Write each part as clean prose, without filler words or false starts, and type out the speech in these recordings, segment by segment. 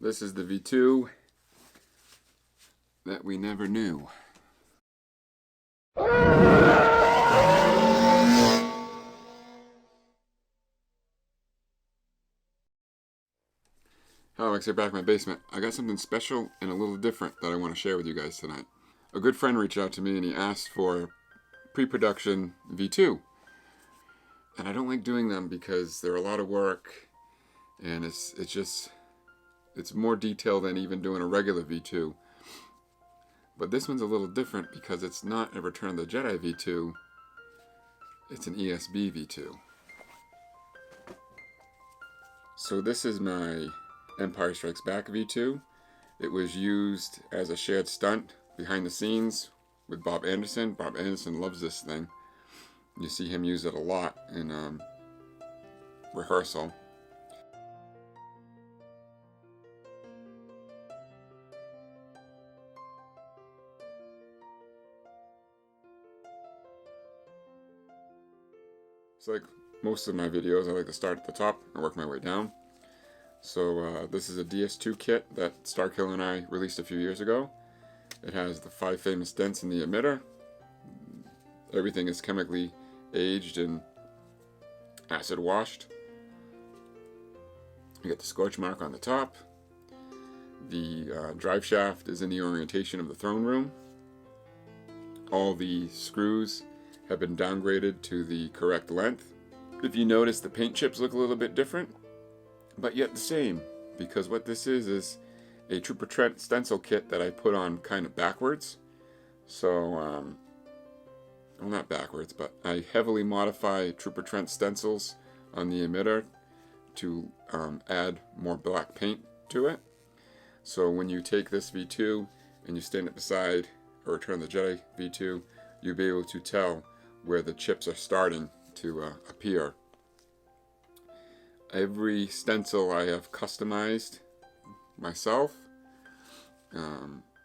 This is the V2 that we never knew. Halliwax here, back in my basement. I got something special and a little different that I want to share with you guys tonight. A good friend reached out to me and he asked for pre-production V2. And I don't like doing them because they're a lot of work and it's more detailed than even doing a regular V2. But this one's a little different because it's not a Return of the Jedi V2, it's an ESB V2. So this is my Empire Strikes Back V2. It was used as a shared stunt behind the scenes with Bob Anderson. Bob Anderson loves this thing. You see him use it a lot in rehearsal. It's like most of my videos, I like to start at the top and work my way down. So this is a DS2 kit that Starkiller and I released a few years ago. It has the 5 famous dents in the emitter. Everything is chemically aged and acid washed. You get the scorch mark on the top. The drive shaft is in the orientation of the throne room. All the screws have been downgraded to the correct length. If you notice, the paint chips look a little bit different, but yet the same, because what this is a Trooper Trent stencil kit that I put on kind of backwards. So, well, not backwards, but I heavily modify Trooper Trent stencils on the emitter to add more black paint to it. So when you take this V2 and you stand it beside a Return of the Jedi V2, you'll be able to tell where the chips are starting to appear. Every stencil I have customized myself,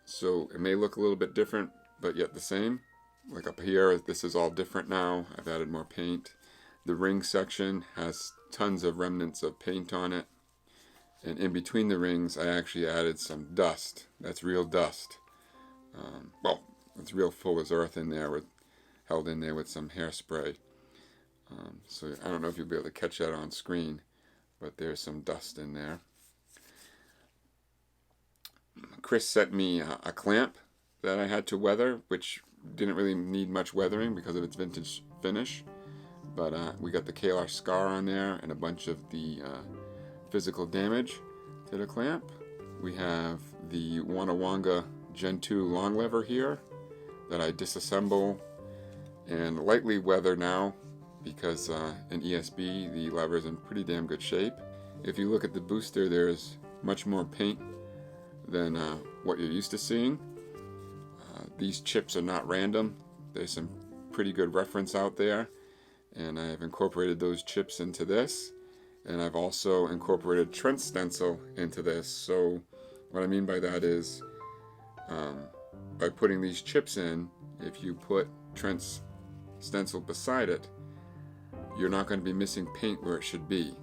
so it may look a little bit different, but yet the same. Like up here, this is all different now. I've added more paint. The ring section has tons of remnants of paint on it, and in between the rings I actually added some dust. That's real dust. Well, it's real Fuller's Earth in there, held in there with some hairspray. So I don't know if you'll be able to catch that on screen, but there's some dust in there. Chris sent me a clamp that I had to weather, which didn't really need much weathering because of its vintage finish. But we got the KLR scar on there and a bunch of the physical damage to the clamp. We have the Wanawanga Gen 2 long lever here that I disassemble and lightly weather now because in ESB the lever is in pretty damn good shape. If you look at the booster, there's much more paint than what you're used to seeing. These chips are not random. There's some pretty good reference out there, and I've incorporated those chips into this, and I've also incorporated Trent stencil into this. So what I mean by that is by putting these chips in, if you put Trent's stencil beside it, you're not going to be missing paint where it should be.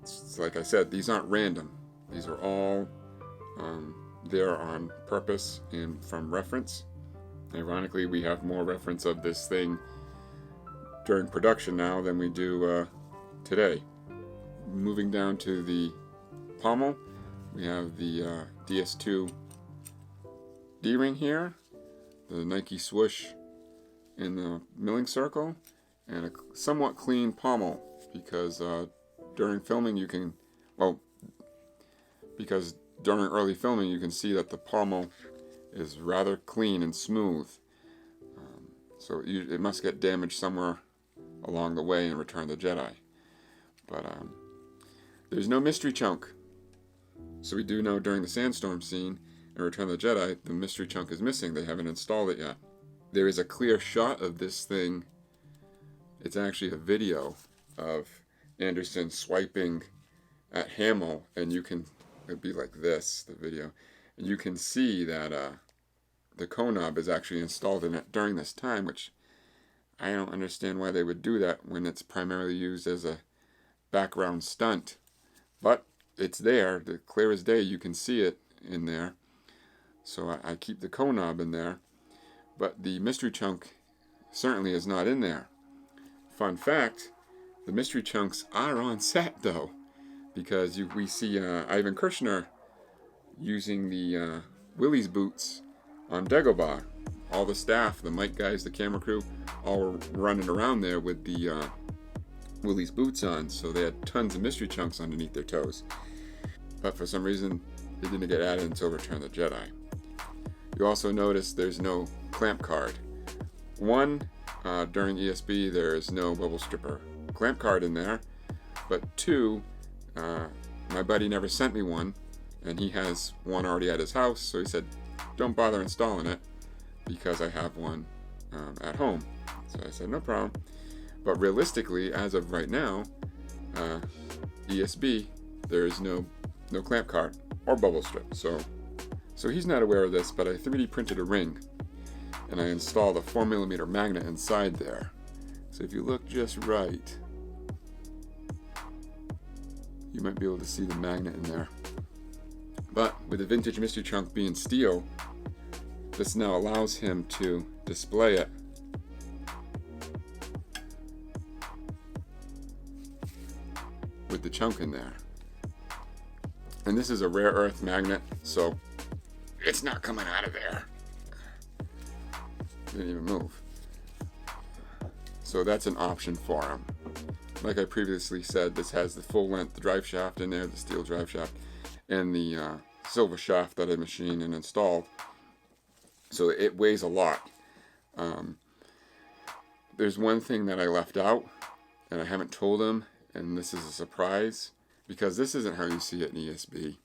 It's like I said, these aren't random. These are all there on purpose and from reference. Ironically, we have more reference of this thing during production now than we do today. Moving down to the pommel, we have the DS2 D-ring here, the Nike swoosh in the milling circle, and a somewhat clean pommel because during filming you can, well, because during early filming you can see that the pommel is rather clean and smooth. So it must get damaged somewhere along the way in Return of the Jedi. But there's no mystery chunk. So we do know during the sandstorm scene in Return of the Jedi, the mystery chunk is missing. They haven't installed it yet. There is a clear shot of this thing. It's actually a video of Anderson swiping at Hamill, and you can, it'd be like this, the video, and you can see that the cone knob is actually installed in it during this time, which I don't understand why they would do that when it's primarily used as a background stunt. But it's there, the clear as day, you can see it in there. So I keep the cone knob in there, but the mystery chunk certainly is not in there. Fun fact, the mystery chunks are on set though, because we see Ivan Kirshner using the Willys boots on Dagobah. All the staff, the mic guys, the camera crew, all were running around there with the Willys boots on, so they had tons of mystery chunks underneath their toes. But for some reason, they didn't get added until Return of the Jedi. You also notice there's no clamp card. One, during ESB, there is no bubble stripper clamp card in there, but two, my buddy never sent me one, and he has one already at his house, so he said, don't bother installing it, because I have one at home. So I said, no problem. But realistically, as of right now, ESB, there is no clamp card or bubble strip. So he's not aware of this, but I 3D printed a ring, and I installed a 4mm magnet inside there. So if you look just right, you might be able to see the magnet in there. But with the vintage mystery chunk being steel, this now allows him to display it with the chunk in there. And this is a rare earth magnet, so it's not coming out of there. Didn't even move. So that's an option for him. Like I previously said, this has the full length drive shaft in there, the steel drive shaft, and the silver shaft that I machined and installed. So it weighs a lot. There's one thing that I left out, and I haven't told him, and this is a surprise, because this isn't how you see it in ESB.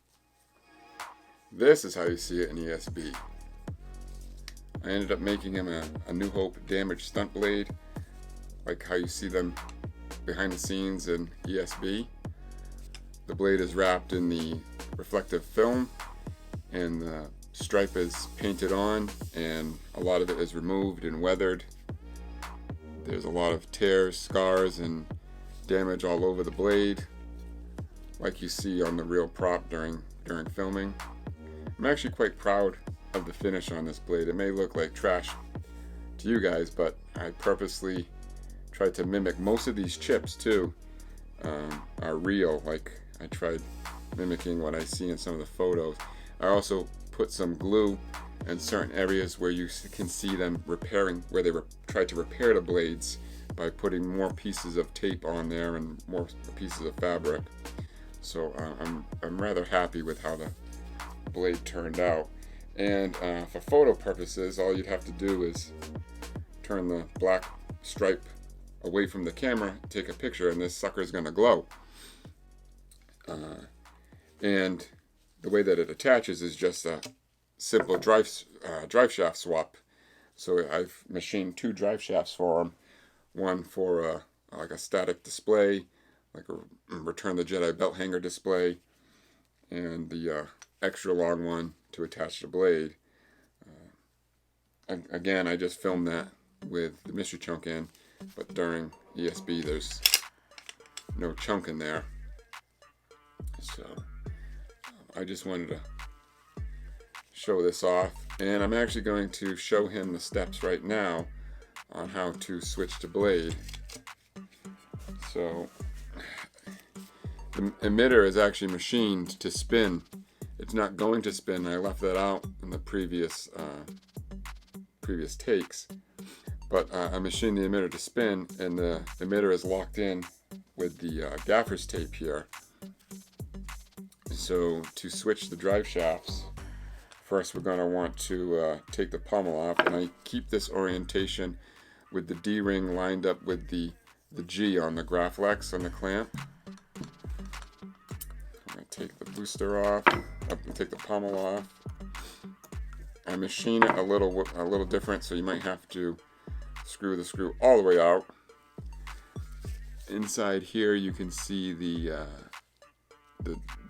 This is how you see it in ESB. I ended up making him a New Hope damaged stunt blade, like how you see them behind the scenes in ESB. The blade is wrapped in the reflective film, and the stripe is painted on, and a lot of it is removed and weathered. There's a lot of tears, scars, and damage all over the blade, like you see on the real prop during filming. I'm actually quite proud of the finish on this blade. It may look like trash to you guys, but I purposely tried to mimic most of these chips too. Are real, like I tried mimicking what I see in some of the photos. I also put some glue in certain areas where you can see them repairing, where they tried to repair the blades by putting more pieces of tape on there and more pieces of fabric. So I'm rather happy with how the blade turned out. And for photo purposes, all you'd have to do is turn the black stripe away from the camera, take a picture, and this sucker is going to glow. And the way that it attaches is just a simple drive shaft swap. So I've machined 2 drive shafts for him. One for like a static display, like a Return of the Jedi belt hanger display, and the extra long one to attach the blade. Again, I just filmed that with the mystery chunk in, but during ESB there's no chunk in there. So I just wanted to show this off, and I'm actually going to show him the steps right now on how to switch to blade. So the emitter is actually machined to spin. It's not going to spin. I left that out in the previous takes, but I machined the emitter to spin, and the emitter is locked in with the gaffer's tape here. So to switch the drive shafts, first we're going to want to take the pommel off, and I keep this orientation with the D-ring lined up with the G on the Graflex on the clamp. I'm going to take the booster off, take the pommel off. I machine it a little different, so you might have to screw the screw all the way out. Inside here you can see the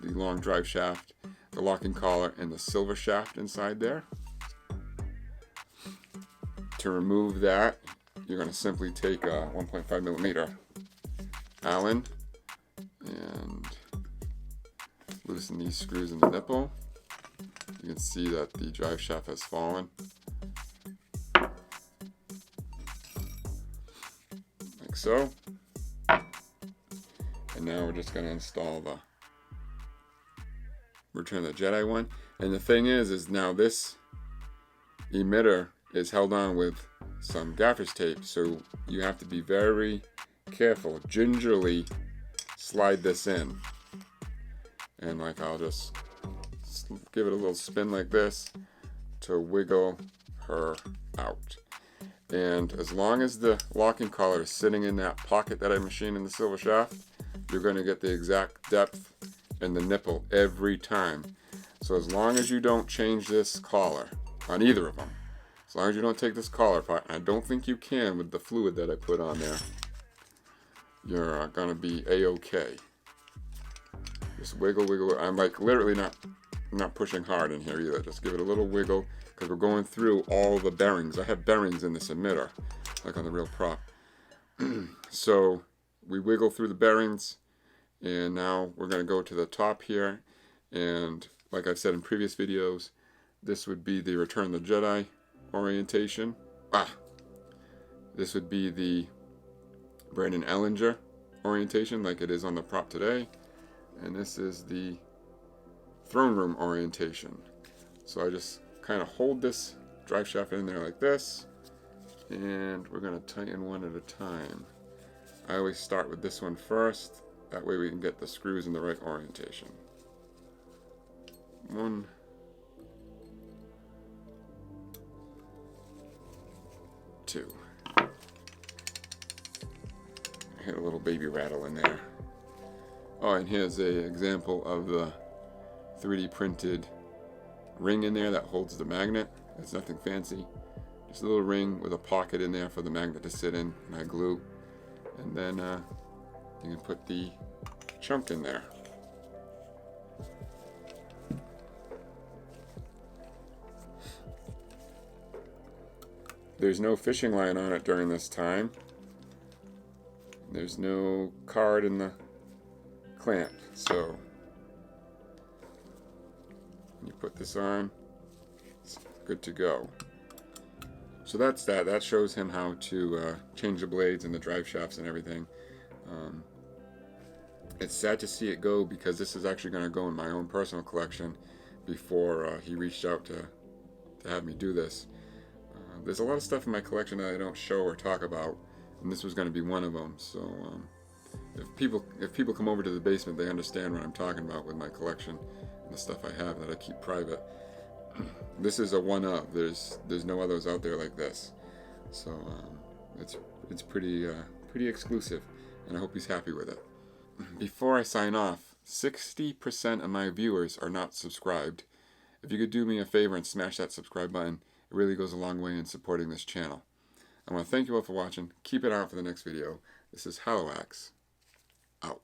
long drive shaft, the locking collar, and the silver shaft inside there. To remove that, you're going to simply take a 1.5mm Allen and loosen these screws in the nipple. You can see that the drive shaft has fallen. Like so. And now we're just going to install the Return of the Jedi one. And the thing is now this emitter is held on with some gaffer's tape, so you have to be very careful. Gingerly slide this in. And like I'll just give it a little spin like this to wiggle her out. And as long as the locking collar is sitting in that pocket that I machined in the silver shaft, you're going to get the exact depth in the nipple every time. So as long as you don't change this collar on either of them, as long as you don't take this collar apart, and I don't think you can with the fluid that I put on there, you're going to be a-okay. Just wiggle, wiggle. I'm like literally not pushing hard in here either. Just give it a little wiggle because we're going through all the bearings. I have bearings in this emitter, like on the real prop. So we wiggle through the bearings, and now we're going to go to the top here. And like I've said in previous videos, this would be the Return of the Jedi orientation. This would be the Brandon Ellinger orientation, like it is on the prop today. And this is the throne room orientation. So I just kind of hold this drive shaft in there like this, and we're going to tighten one at a time. I always start with this one first, that way we can get the screws in the right orientation. 1, 2. I hit a little baby rattle in there. Oh, and here's an example of the 3D printed ring in there that holds the magnet. It's nothing fancy. Just a little ring with a pocket in there for the magnet to sit in, and I glue. And then you can put the chunk in there. There's no fishing line on it during this time. There's no card in the clamp, so when you put this on, it's good to go. So that's that. That shows him how to change the blades and the drive shafts and everything. It's sad to see it go because this is actually going to go in my own personal collection before he reached out to have me do this. There's a lot of stuff in my collection that I don't show or talk about, and this was going to be one of them. So if people come over to the basement, they understand what I'm talking about with my collection and the stuff I have that I keep private. This is a one-of. There's no others out there like this. So it's pretty exclusive, and I hope he's happy with it. Before I sign off, 60% of my viewers are not subscribed. If you could do me a favor and smash that subscribe button, it really goes a long way in supporting this channel. I want to thank you all for watching. Keep it out for the next video. This is Halliwax. Out.